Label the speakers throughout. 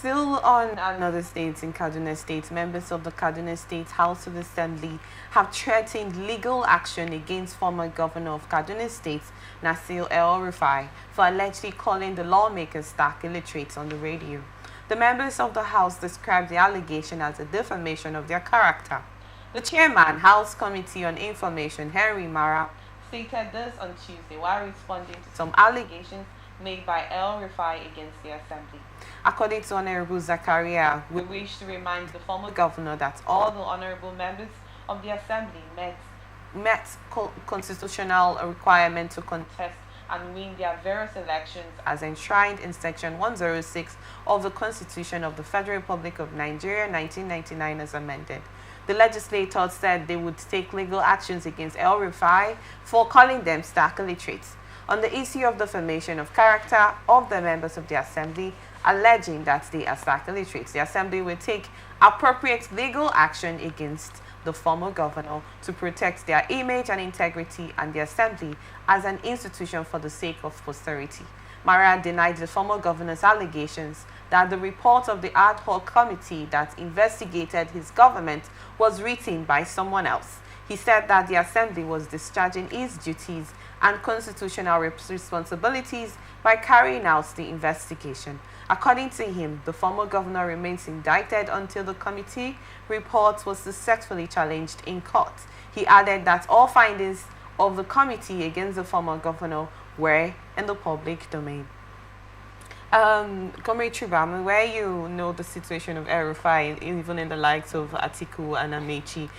Speaker 1: Still on another state in Kaduna State, members of the Kaduna State House of Assembly have threatened legal action against former governor of Kaduna State, Nasir El-Rufai, for allegedly calling the lawmakers stark illiterates on the radio. The members of the House described the allegation as a defamation of their character. The chairman, House Committee on Information, Henry Mara, stated this on Tuesday while responding to some allegations made by El-Rufai against the Assembly. According to Honorable Zakaria, we wish to remind the former governor that all the honorable members of the Assembly met constitutional requirement to contest and win their various elections as enshrined in Section 106 of the Constitution of the Federal Republic of Nigeria 1999 as amended. The legislators said they would take legal actions against El-Rufai for calling them stark illiterates on the issue of defamation of character of the members of the Assembly, alleging that they are stark illiterates. The Assembly will take appropriate legal action against the former governor to protect their image and integrity and the Assembly as an institution for the sake of posterity. Mara denied the former governor's allegations that the report of the ad hoc committee that investigated his government was written by someone else. He said that the Assembly was discharging its duties and constitutional responsibilities by carrying out the investigation. According to him, the former governor remains indicted until the committee report was successfully challenged in court. He added that all findings of the committee against the former governor were in the public domain. Comrade Tribam, where you know the situation of El-Rufai, even in the likes of Atiku and Amechi,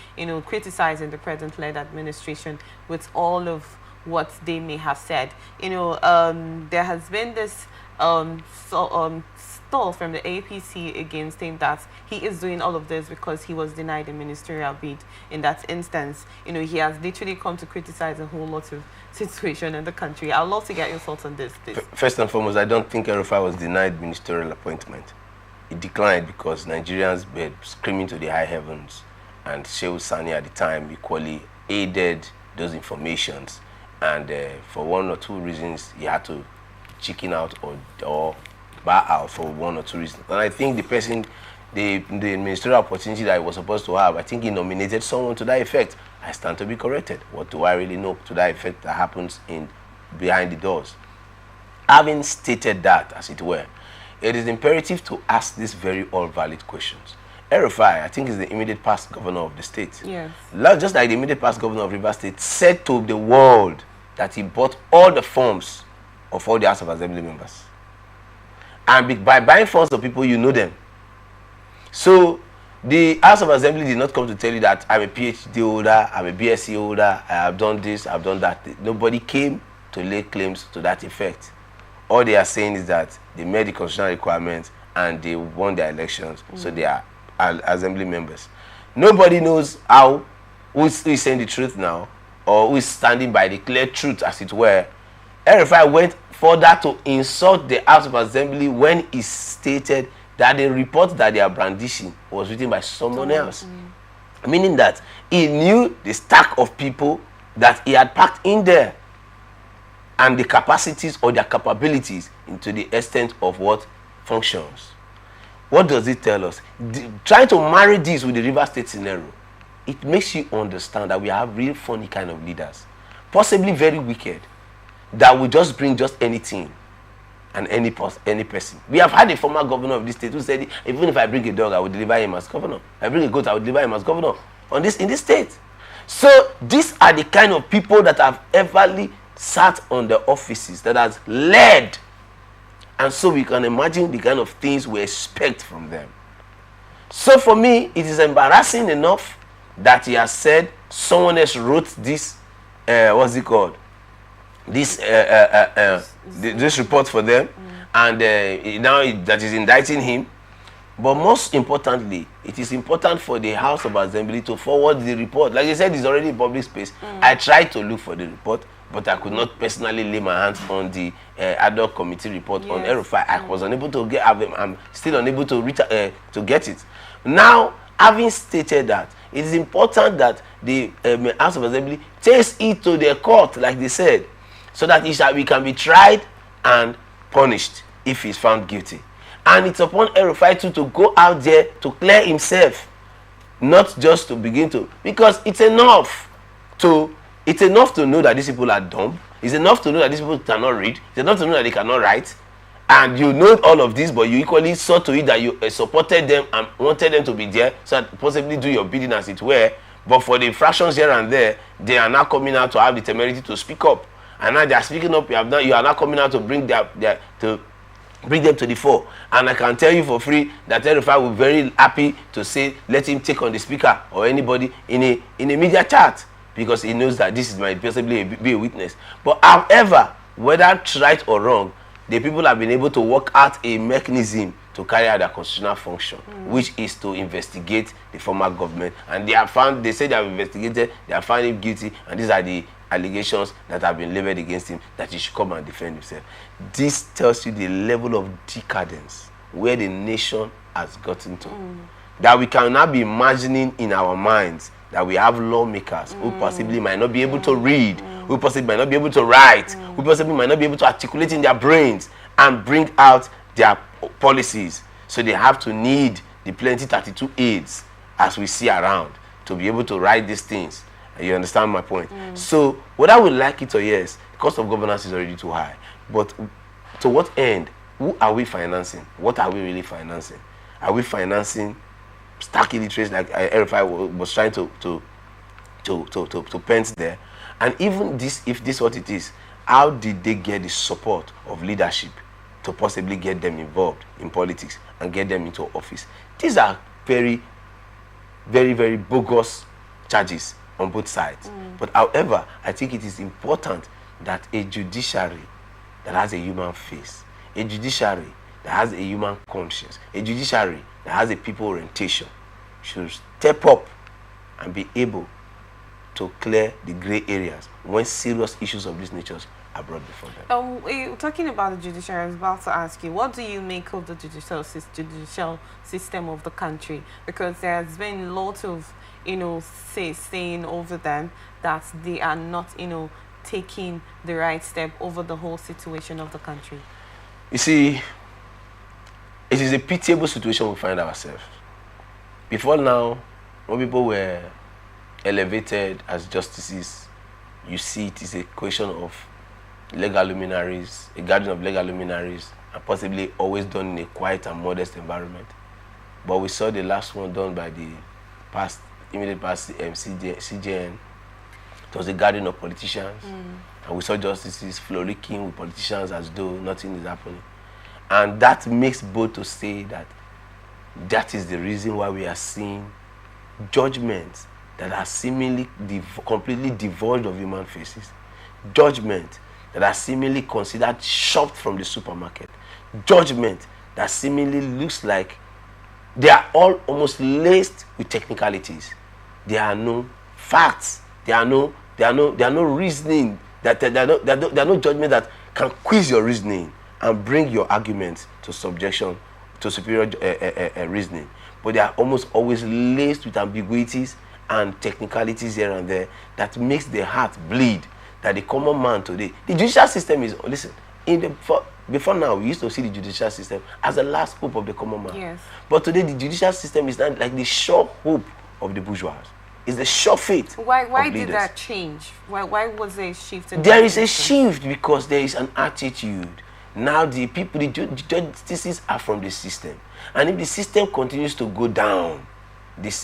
Speaker 1: criticizing the present-led administration with all of what they may have said. There has been this stall from the APC against him that he is doing all of this because he was denied a ministerial bid. In that instance, he has literally come to criticize a whole lot of situation in the country. I'd love to get your thoughts on this, please.
Speaker 2: First and foremost, I don't think El-Rufai was denied ministerial appointment. It declined because Nigerians were screaming to the high heavens, and Shehu Sani at the time equally aided those informations. And for one or two reasons, he had to chicken out or bow out for one or two reasons. And I think the ministerial opportunity that he was supposed to have, I think he nominated someone to that effect. I stand to be corrected. What do I really know to that effect that happens behind the doors? Having stated that, as it were, it is imperative to ask these very all-valid questions. El-Rufai, I think, is the immediate past governor of the state. Yes. Just like the immediate past governor of Rivers State said to the world that he bought all the forms of all the House of Assembly members. And by buying forms of people, you know them. So the House of Assembly did not come to tell you that I'm a PhD holder, I'm a BSc holder, I have done this, I've done that. Nobody came to lay claims to that effect. All they are saying is that they met the constitutional requirements and they won their elections, so they are Assembly members. Nobody knows who is saying the truth now, or who is standing by the clear truth, as it were. El-Rufai went further to insult the House of Assembly when he stated that the report that they are brandishing was written by someone else. Meaning that he knew the stack of people that he had packed in there and the capacities or their capabilities into the extent of what functions. What does it tell us? Trying to marry this with the River State scenario, it makes you understand that we have real funny kind of leaders, possibly very wicked, that will just bring just anything and any person. We have had a former governor of this state who said, even if I bring a dog, I will deliver him as governor. If I bring a goat, I will deliver him as governor in this state. So these are the kind of people that have everly sat on the offices, that has led. And so we can imagine the kind of things we expect from them. So for me, it is embarrassing enough that he has said someone else wrote this, what's it called? This report for them, and now that is indicting him. But most importantly, it is important for the House of Assembly to forward the report. Like I said, it's already in public space. I tried to look for the report, but I could not personally lay my hands on the ad hoc committee report on El-Rufai. I was unable to I'm still unable to get it. Now, having stated that, it is important that the House of Assembly takes it to the court, like they said, so that he can be tried and punished if he's found guilty. And it's upon El-Rufai too to go out there to clear himself, not just to begin to, because it's enough to know that these people are dumb. It's enough to know that these people cannot read. It's enough to know that they cannot write. And you know all of this, but you equally saw to it that you supported them and wanted them to be there, so that possibly do your bidding as it were. But for the infractions here and there, they are now coming out to have the temerity to speak up. And now they are speaking up. You are now coming out to bring bring them to the fore. And I can tell you for free that El-Rufai will be very happy to say, let him take on the speaker or anybody in a media chat, because he knows that this might possibly be a witness. But however, whether right or wrong, the people have been able to work out a mechanism to carry out their constitutional function, which is to investigate the former government. And they say they have investigated, they have found him guilty, and these are the allegations that have been leveled against him, that he should come and defend himself. This tells you the level of decadence where the nation has gotten to. That we can now be imagining in our minds that we have lawmakers who possibly might not be able to read, who possibly might not be able to write, who possibly might not be able to articulate in their brains and bring out their policies. So they have to need the plenty 32 aides, as we see around, to be able to write these things. You understand my point? So whether we like it or yes, the cost of governance is already too high. But to what end? Who are we financing? What are we really financing? Are we financing stark illiterates like El-Rufai was trying to paint there? And even this, if this is what it is, how did they get the support of leadership to possibly get them involved in politics and get them into office? These are very, very, very bogus charges on both sides. But however, I think it is important that a judiciary that has a human face, a judiciary that has a human conscience, a judiciary that has a people orientation should step up and be able to clear the gray areas when serious issues of this nature are brought before them.
Speaker 1: Talking about the judiciary, I was about to ask you, what do you make of the judicial system of the country? Because there has been lots of, saying over them that they are not, taking the right step over the whole situation of the country.
Speaker 2: You see, it is a pitiable situation we find ourselves. Before now, when people were elevated as justices, you see it is a question of legal luminaries, a guardian of legal luminaries, and possibly always done in a quiet and modest environment. But we saw the last one done by the immediate past CJN. It was a guardian of politicians. And we saw justices frolicking with politicians as though nothing is happening. And that makes bold to say that that is the reason why we are seeing judgments that are seemingly completely devoid of human faces. Judgment that are seemingly considered shopped from the supermarket. Judgment that seemingly looks like they are all almost laced with technicalities. There are no facts. There are no reasoning. There are no judgment that can quiz your reasoning and bring your arguments to subjection, to superior reasoning. But they are almost always laced with ambiguities and technicalities here and there that makes the heart bleed. That the common man today, the judicial system is, listen, before now we used to see the judicial system as the last hope of the common man.
Speaker 1: Yes.
Speaker 2: But today the judicial system is not like the sure hope of the bourgeois. It's the sure fate.
Speaker 1: Why did that change? Why was there a shift?
Speaker 2: There is a shift because there is an attitude. Now the justices are from the system. And if the system continues to go down,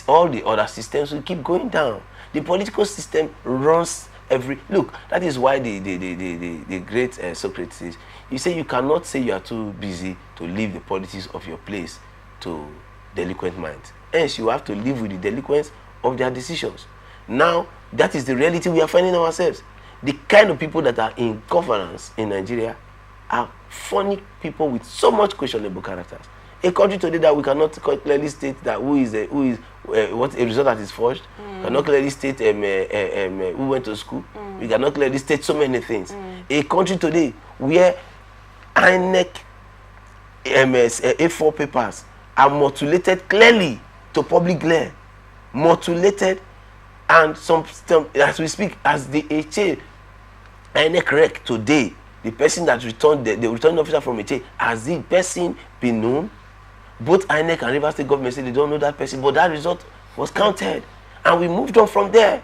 Speaker 2: all the other systems will keep going down. The political system runs look. That is why the great Socrates says, you say you cannot say you are too busy to leave the politics of your place to delinquent minds. Hence, you have to live with the delinquents of their decisions. Now, that is the reality we are finding ourselves. The kind of people that are in governance in Nigeria are funny people with so much questionable characters. A country today that we cannot clearly state that what a result that is forged. Cannot clearly state who went to school. We cannot clearly state so many things. A country today where INEC A4 papers are mutilated clearly to public glare, mutilated, and some as we speak, as the INEC rec today, the person that returned the returning officer from Ete, has the person been known? Both INEC and Rivers State government say they don't know that person, but that result was counted, and we moved on from there.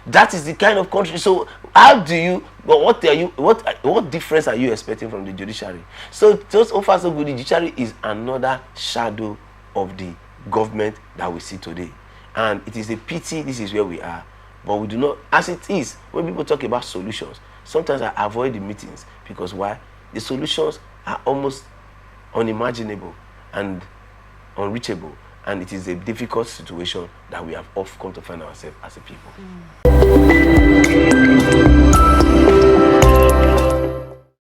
Speaker 2: That is the kind of country. So how do you? But what difference are you expecting from the judiciary? So far so good. The judiciary is another shadow of the government that we see today, and it is a pity this is where we are. But we do not, as it is, when people talk about solutions, sometimes I avoid the meetings because why? The solutions are almost unimaginable and unreachable, and it is a difficult situation that we have often come to find ourselves as a people.